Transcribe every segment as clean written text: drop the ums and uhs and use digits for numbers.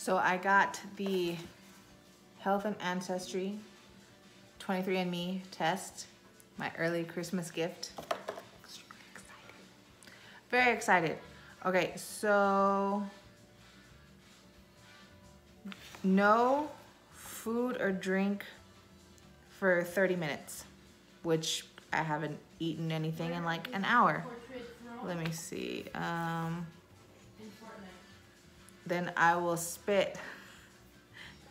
So I got the Health and Ancestry 23andMe test, my early Christmas gift. Very excited. Okay, so no food or drink for 30 minutes, which I haven't eaten anything in like an hour. Let me see. Then I will spit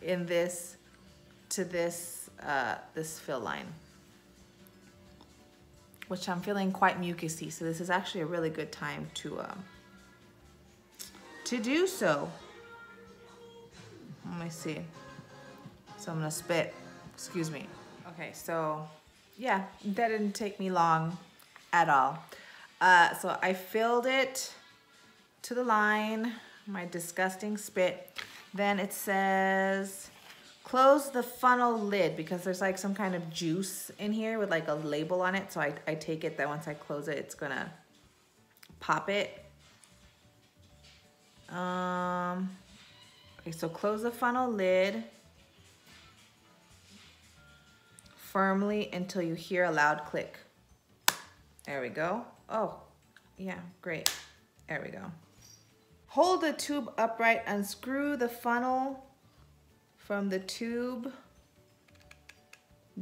in this to this fill line, which I'm feeling quite mucusy. So this is actually a really good time to do so. Let me see. So I'm gonna spit, excuse me. Okay, so yeah, that didn't take me long at all. So I filled it to the line, my disgusting spit. Then it says, close the funnel lid, because there's like some kind of juice in here with like a label on it. So I take it that once I close it, it's gonna pop it. Okay, so close the funnel lid firmly until you hear a loud click. There we go. Oh, yeah, great. There we go. Hold the tube upright, unscrew the funnel from the tube,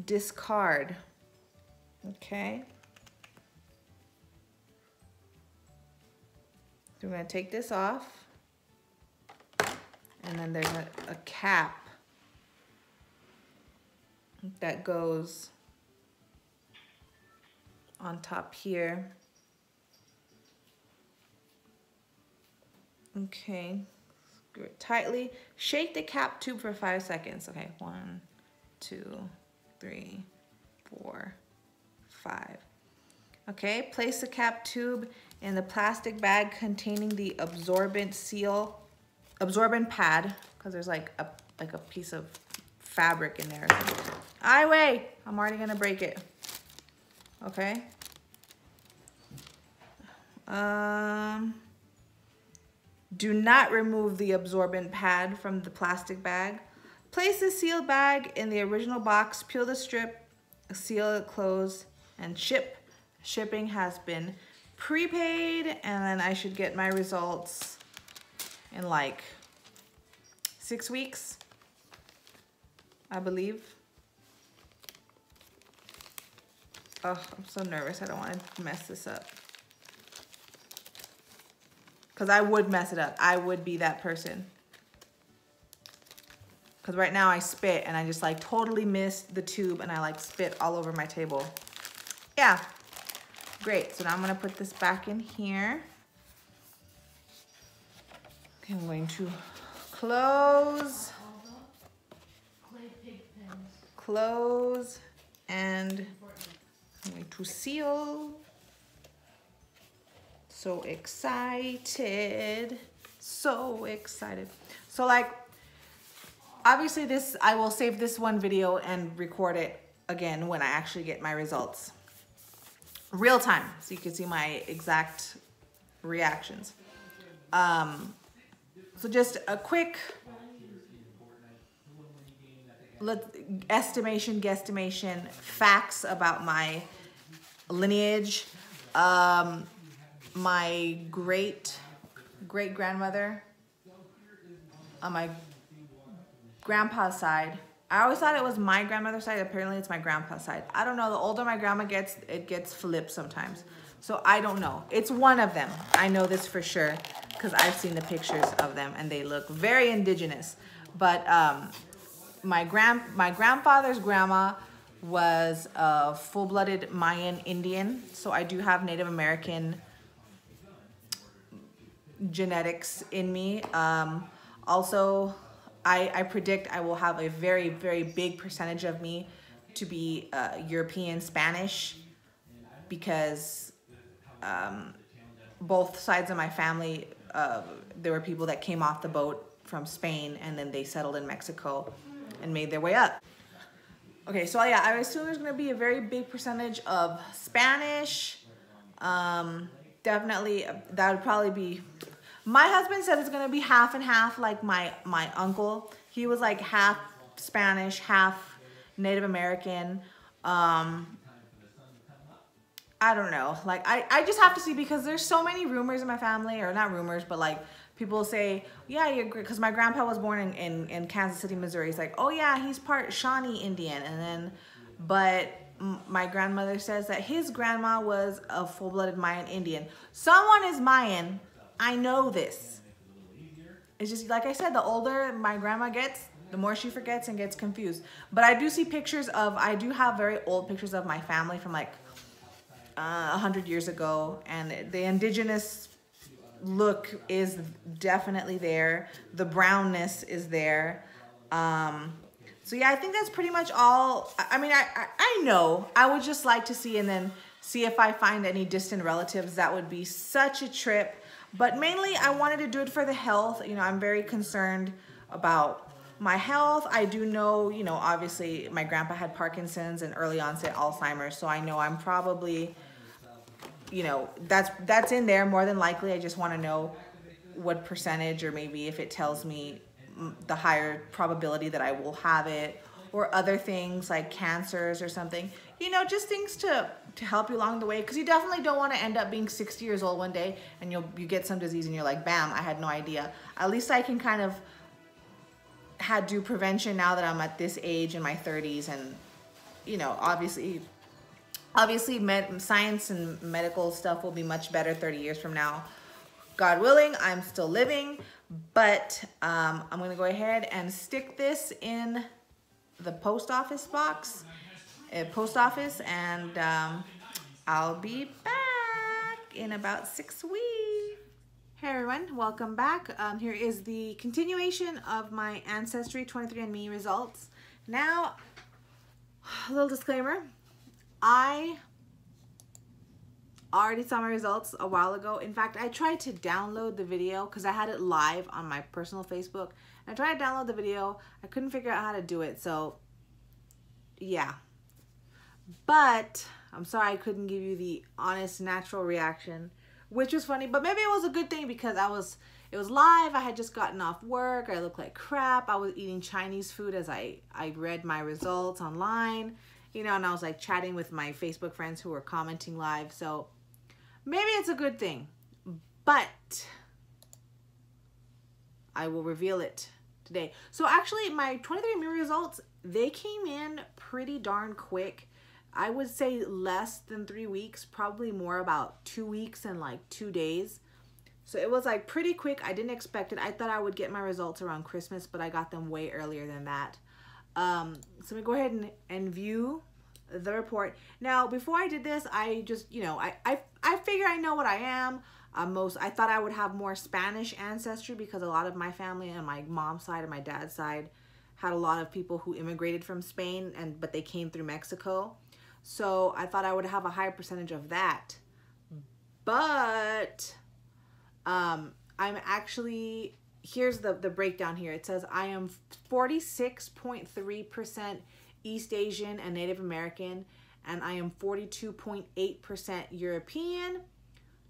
discard. Okay. So we're gonna take this off, and then there's a cap that goes on top here. Okay, screw it tightly. Shake the cap tube for 5 seconds. Okay, 1, 2, 3, 4, 5. Okay, place the cap tube in the plastic bag containing the absorbent pad, because there's like a piece of fabric in there. I'm already gonna break it. Okay. Do not remove the absorbent pad from the plastic bag. Place the sealed bag in the original box, peel the strip, seal it closed, and ship. Shipping has been prepaid, and then I should get my results in like 6 weeks, I believe. Oh, I'm so nervous. I don't want to mess this up. Because I would mess it up. I would be that person. Because right now I spit and I just like totally missed the tube and I like spit all over my table. Yeah. Great. So now I'm going to put this back in here. Okay, I'm going to close. And I'm going to seal. So excited. So excited. So like, obviously this, I will save this one video and record it again when I actually get my results. Real time, so you can see my exact reactions. So just a quick guesstimation, facts about my lineage. My great-grandmother on my grandpa's side. I always thought it was my grandmother's side. Apparently it's my grandpa's side. I don't know. The older my grandma gets, it gets flipped sometimes. So I don't know. It's one of them. I know this for sure because I've seen the pictures of them and they look very indigenous. But my grandfather's grandma was a full-blooded Mayan Indian. So I do have Native American genetics in me. Also, I predict I will have a very, very big percentage of me to be European Spanish, because both sides of my family, there were people that came off the boat from Spain and then they settled in Mexico and made their way up. Okay, so yeah, I assume there's gonna be a very big percentage of Spanish. Definitely, that would probably be My husband said it's gonna be half and half, like my uncle. He was like half Spanish, half Native American. I don't know. Like I just have to see, because there's so many rumors in my family, or not rumors, but like people say, yeah, you're great, because my grandpa was born in Kansas City, Missouri. He's like, oh yeah, he's part Shawnee Indian, and then, but my grandmother says that his grandma was a full-blooded Mayan Indian. Someone is Mayan. I know this. It's just, like I said, the older my grandma gets, the more she forgets and gets confused. But I do see pictures of, I do have very old pictures of my family from like 100 years ago, and the indigenous look is definitely there. The brownness is there. So yeah, I think that's pretty much all. I mean, I know. I would just like to see, and then see if I find any distant relatives. That would be such a trip. But mainly I wanted to do it for the health. You know, I'm very concerned about my health. I do know, you know, obviously my grandpa had Parkinson's and early onset Alzheimer's. So I know I'm probably, you know, that's in there more than likely. I just want to know what percentage, or maybe if it tells me the higher probability that I will have it, or other things like cancers or something, you know, just things to help you along the way. Because you definitely don't want to end up being 60 years old one day and you get some disease and you're like, bam, I had no idea. At least I can kind of do prevention now that I'm at this age in my 30s. And, you know, obviously science and medical stuff will be much better 30 years from now. God willing, I'm still living, but I'm gonna go ahead and stick this in the post office box, and I'll be back in about 6 weeks. Hey everyone, welcome back. Here is the continuation of my Ancestry 23andMe results. Now, a little disclaimer, I already saw my results a while ago. In fact, I tried to download the video because I had it live on my personal Facebook. I tried to download the video. I couldn't figure out how to do it. So, yeah. But I'm sorry I couldn't give you the honest, natural reaction, which was funny. But maybe it was a good thing because it was live. I had just gotten off work. I looked like crap. I was eating Chinese food as I read my results online. You know, and I was like chatting with my Facebook friends who were commenting live. So maybe it's a good thing, but I will reveal it today. So actually my 23andMe results, they came in pretty darn quick. I would say less than 3 weeks, probably more about 2 weeks and like 2 days. So it was like pretty quick. I didn't expect it. I thought I would get my results around Christmas, but I got them way earlier than that. So we go ahead and view the report. Now, before I did this, I just, you know, I figure I know what I am. I thought I would have more Spanish ancestry because a lot of my family on my mom's side and my dad's side had a lot of people who immigrated from Spain, but they came through Mexico. So I thought I would have a higher percentage of that. But I'm actually, here's the breakdown here. It says I am 46.3% East Asian and Native American, and I am 42.8% European,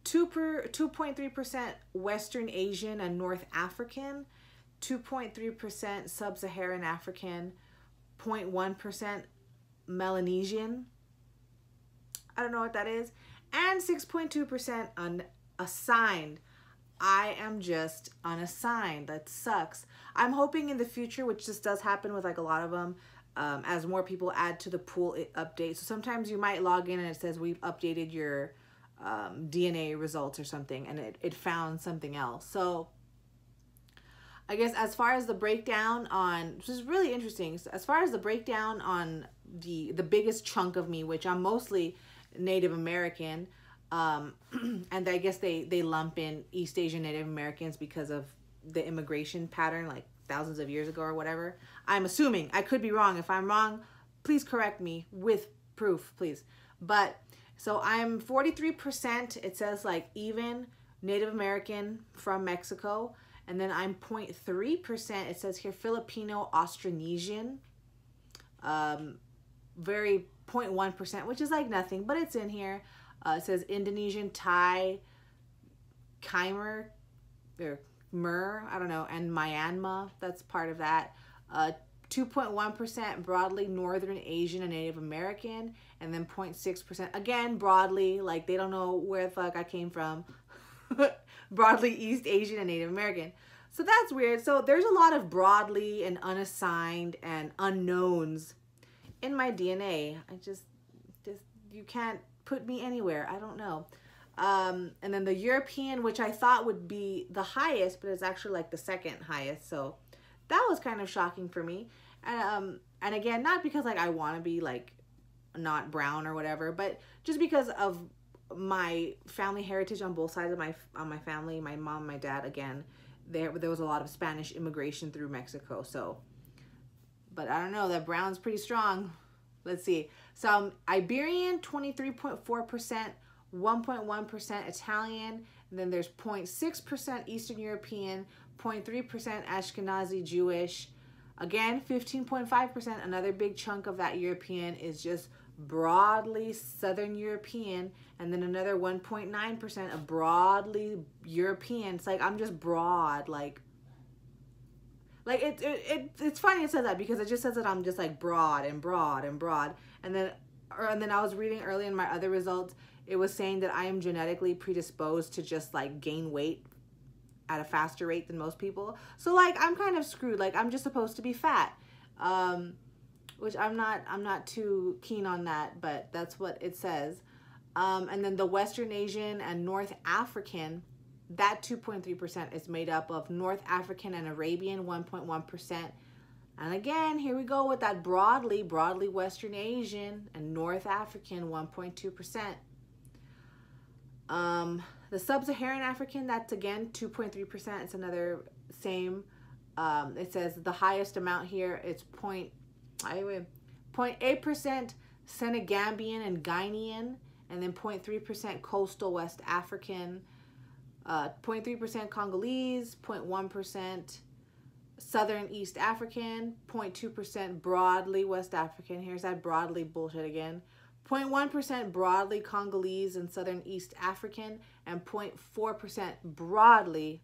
2.3% Western Asian and North African, 2.3% Sub-Saharan African, 0.1% Melanesian, I don't know what that is, and 6.2% unassigned. I am just unassigned. That sucks. I'm hoping in the future, which just does happen with like a lot of them, as more people add to the pool, it updates. So sometimes you might log in and it says we've updated your DNA results or something, and it found something else. So I guess as far as the breakdown on, which is really interesting, so as far as the breakdown on the biggest chunk of me, which I'm mostly Native American, and I guess they lump in East Asian Native Americans because of the immigration pattern like thousands of years ago or whatever. I'm assuming. I could be wrong. If I'm wrong, please correct me with proof, please. But so I'm 43%, it says like even Native American from Mexico, and then I'm 0.3%, it says here Filipino Austronesian, very 0.1%, which is like nothing, but it's in here. It says Indonesian, Thai, Khmer, or Mer, I don't know, and Myanmar, that's part of that. 2.1% broadly Northern Asian and Native American, and then 0.6%, again, broadly, like they don't know where the fuck I came from, broadly East Asian and Native American. So that's weird. So there's a lot of broadly and unassigned and unknowns in my DNA. I just you can't put me anywhere. I don't know. And then the European, which I thought would be the highest, but it's actually like the second highest. So that was kind of shocking for me. And again, not because like I want to be like not brown or whatever, but just because of my family heritage on both sides of my family, my mom, my dad, again, there was a lot of Spanish immigration through Mexico. So, but I don't know, that brown's pretty strong. Let's see. So Iberian, 23.4%, 1.1% Italian, and then there's 0.6% Eastern European, 0.3% Ashkenazi Jewish. Again, 15.5%, another big chunk of that European is just broadly Southern European, and then another 1.9% of broadly European. It's like I'm just broad, like it's funny it says that because it just says that I'm just like broad and broad and broad, and then I was reading early in my other results, it was saying that I am genetically predisposed to just like gain weight at a faster rate than most people. So like I'm kind of screwed. Like I'm just supposed to be fat, which I'm not too keen on that, but that's what it says. And then the Western Asian and North African, that 2.3% is made up of North African and Arabian, 1.1%. And again, here we go with that broadly Western Asian and North African, 1.2%. The Sub-Saharan African, that's again 2.3%. It's another same. It says the highest amount here, it's 0.8% Senegambian and Guinean, and then 0.3% coastal West African, 0.3% Congolese, 0.1% Southern East African, 0.2% broadly West African. Here's that broadly bullshit again. 0.1% broadly Congolese and Southern East African, and 0.4% broadly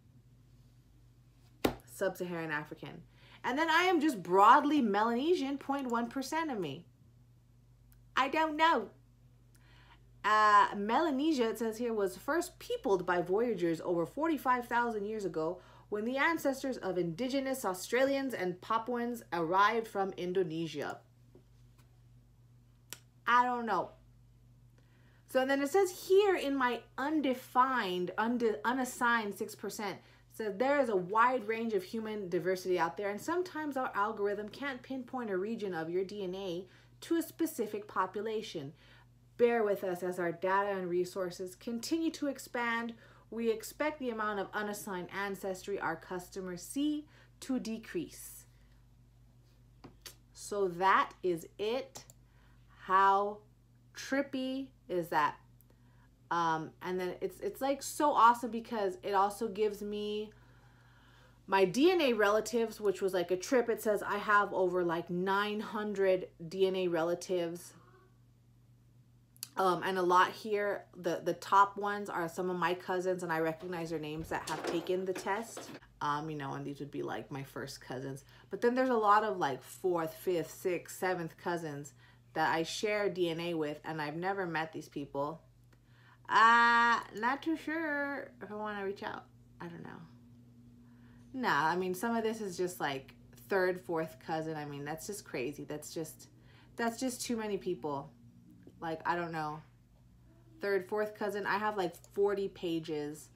Sub-Saharan African. And then I am just broadly Melanesian, 0.1% of me. I don't know. Melanesia, it says here, was first peopled by voyagers over 45,000 years ago when the ancestors of indigenous Australians and Papuans arrived from Indonesia. I don't know. So then it says here in my undefined, unassigned 6%, says there is a wide range of human diversity out there, and sometimes our algorithm can't pinpoint a region of your DNA to a specific population. Bear with us as our data and resources continue to expand. We expect the amount of unassigned ancestry our customers see to decrease. So that is it. How trippy is that? And then it's like so awesome because it also gives me my DNA relatives, which was like a trip. It says I have over like 900 DNA relatives. And a lot here, the top ones are some of my cousins, and I recognize their names that have taken the test. You know, and these would be like my first cousins. But then there's a lot of like 4th, 5th, 6th, 7th cousins that I share DNA with, and I've never met these people. Not too sure if I want to reach out. I don't know. Nah, I mean, some of this is just like 3rd, 4th cousin. I mean, that's just crazy. That's just too many people. Like, I don't know. 3rd, 4th cousin. I have like 40 pages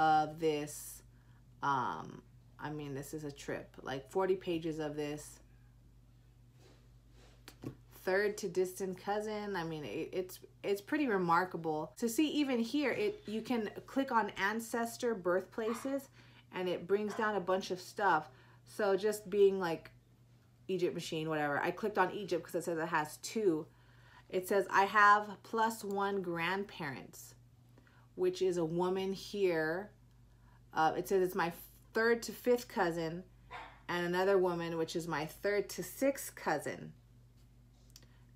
of this. I mean, this is a trip. Like 40 pages of this. 3rd to distant cousin. I mean, it's pretty remarkable to see. Even here, you can click on ancestor birthplaces, and it brings down a bunch of stuff. So just being like egyptmachine, whatever. I clicked on Egypt because it says it has 2. It says I have +1 grandparents, which is a woman here. It says it's my 3rd to 5th cousin, and another woman, which is my 3rd to 6th cousin.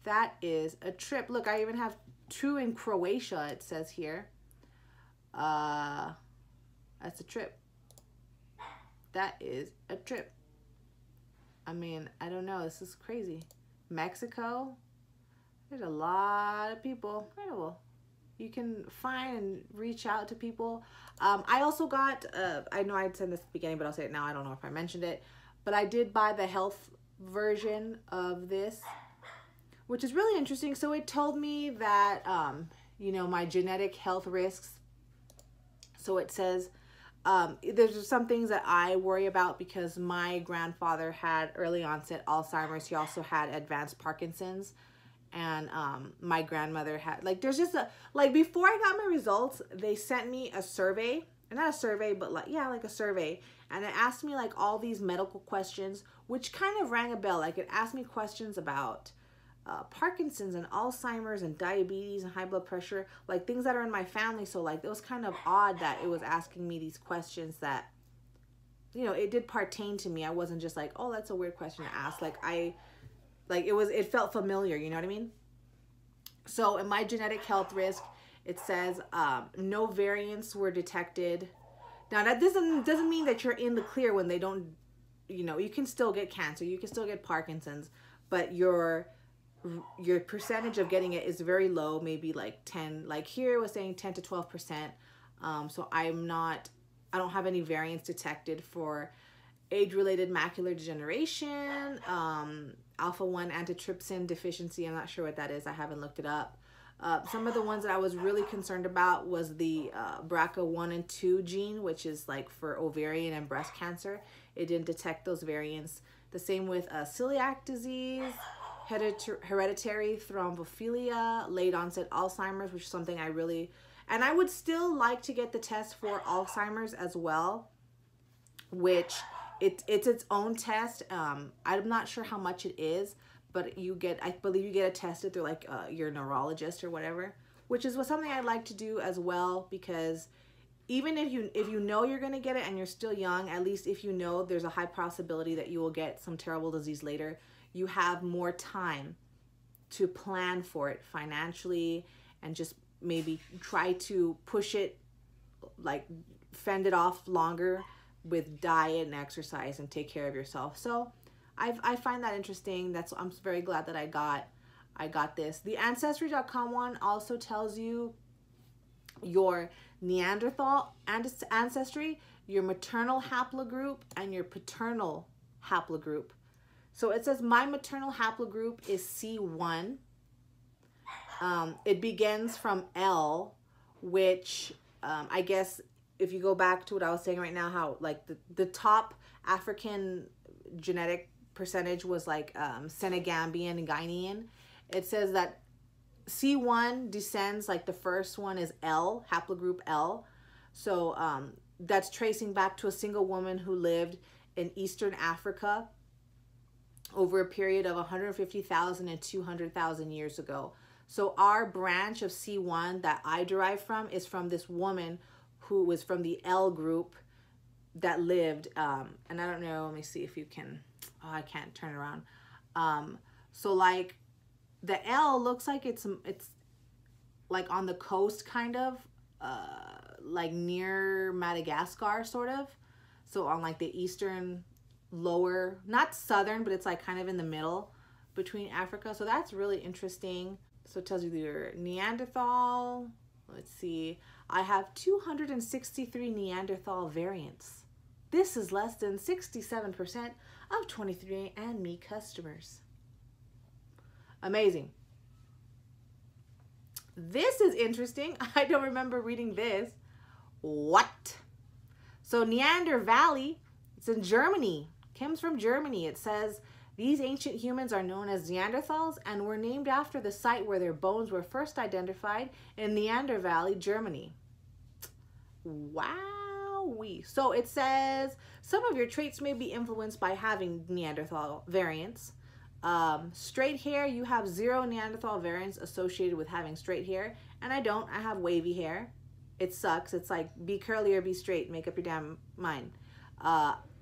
That is a trip. Look, I even have 2 in Croatia, it says here. That's a trip. That is a trip. I mean, I don't know. This is crazy. Mexico, there's a lot of people. Incredible. You can find and reach out to people. I also got, I know I'd said this at the beginning, but I'll say it now. I don't know if I mentioned it, but I did buy the health version of this, which is really interesting. So it told me that, you know, my genetic health risks. So it says, there's some things that I worry about because my grandfather had early onset Alzheimer's. He also had advanced Parkinson's. And my grandmother had, like, there's just a, like, before I got my results, they sent me a survey. Not a survey, but like, yeah, like a survey. And it asked me like all these medical questions, which kind of rang a bell. Like, it asked me questions about Parkinson's and Alzheimer's and diabetes and high blood pressure, like things that are in my family. So like, it was kind of odd that it was asking me these questions that, you know, it did pertain to me. I wasn't just like, oh, that's a weird question to ask. Like, it felt familiar, you know what I mean? So in my genetic health risk, it says no variants were detected. Now that doesn't mean that you're in the clear when they don't, you know, you can still get cancer, you can still get Parkinson's, but your percentage of getting it is very low, maybe like 10, like here it was saying 10 to 12%. So I don't have any variants detected for age-related macular degeneration, alpha-1 antitrypsin deficiency. I'm not sure what that is. I haven't looked it up. Some of the ones that I was really concerned about was the BRCA1 and 2 gene, which is like for ovarian and breast cancer. It didn't detect those variants. The same with celiac disease, hereditary thrombophilia, late onset Alzheimer's, which is something I really, and I would still like to get the test for Alzheimer's as well, which it's its own test. I'm not sure how much it is, but I believe you get it tested through like your neurologist or whatever, which is something I'd like to do as well, because even if you know you're going to get it and you're still young, at least if you know there's a high possibility that you will get some terrible disease later, you have more time to plan for it financially and just maybe try to push it, like fend it off longer with diet and exercise and take care of yourself. So I find that interesting. I'm very glad that I got this. The ancestry.com one also tells you your Neanderthal ancestry, your maternal haplogroup, and your paternal haplogroup. So it says my maternal haplogroup is C1. It begins from L, which I guess if you go back to what I was saying right now, how like the top African genetic percentage was like Senegambian and Guinean. It says that C1 descends, like the first one is L, haplogroup L. So that's tracing back to a single woman who lived in Eastern Africa over a period of 150,000 and 200,000 years ago. So our branch of C1 that I derive from is from this woman who was from the L group that lived, and I don't know, let me see if you can, oh, I can't turn it around. So like the L looks like it's like on the coast, kind of, like near Madagascar, sort of. So on like the eastern lower, not southern, but it's like kind of in the middle between Africa. So that's really interesting. So it tells you your Neanderthal. Let's see. I have 263 Neanderthal variants. This is less than 67% of 23andMe customers. Amazing. This is interesting. I don't remember reading this. What? So Neander Valley, it's in Germany. Comes from Germany. It says these ancient humans are known as Neanderthals and were named after the site where their bones were first identified in Neander Valley, Germany. Wowee. So it says some of your traits may be influenced by having Neanderthal variants. Straight hair, you have 0 Neanderthal variants associated with having straight hair, and I don't. I have wavy hair. It sucks. It's like be curly or be straight. Make up your damn mind.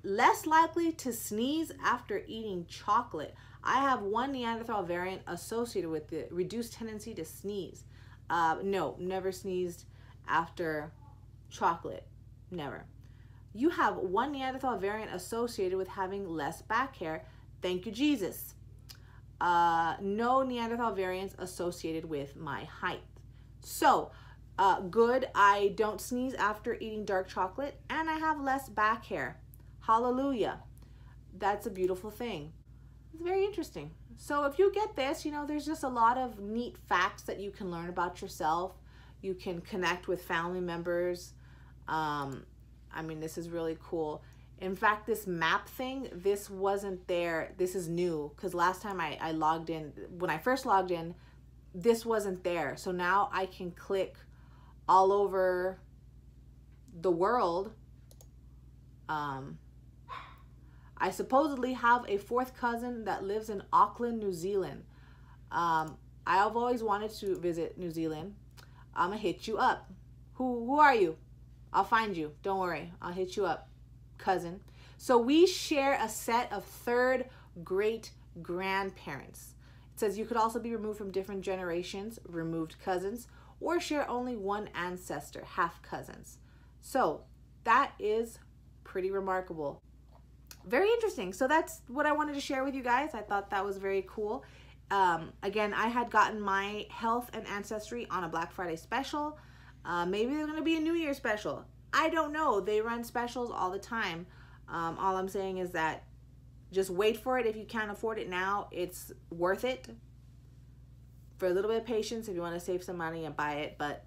Less likely to sneeze after eating chocolate. I have 1 Neanderthal variant associated with the reduced tendency to sneeze. No, never sneezed after chocolate. Never. You have one Neanderthal variant associated with having less back hair. Thank you, Jesus. No Neanderthal variants associated with my height. So, good. I don't sneeze after eating dark chocolate, and I have less back hair. Hallelujah. That's a beautiful thing. It's very interesting. So if you get this, you know, there's just a lot of neat facts that you can learn about yourself. You can connect with family members. I mean, this is really cool. In fact, this map thing, this wasn't there. This is new because last time I logged in, when I first logged in, this wasn't there. So now I can click all over the world. I supposedly have a fourth cousin that lives in Auckland, New Zealand. I've always wanted to visit New Zealand. I'm gonna hit you up. Who are you? I'll find you. Don't worry. I'll hit you up, cousin. So we share a set of third great grandparents. It says you could also be removed from different generations, removed cousins, or share only one ancestor, half cousins. So that is pretty remarkable. Very interesting. So that's what I wanted to share with you guys. I thought that was very cool. Again, I had gotten my health and ancestry on a Black Friday special. Maybe there's going to be a New Year special. I don't know. They run specials all the time. All I'm saying is that just wait for it. If you can't afford it now, it's worth it. For a little bit of patience if you want to save some money and buy it. But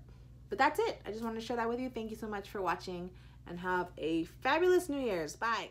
that's it. I just wanted to share that with you. Thank you so much for watching and have a fabulous New Year's. Bye.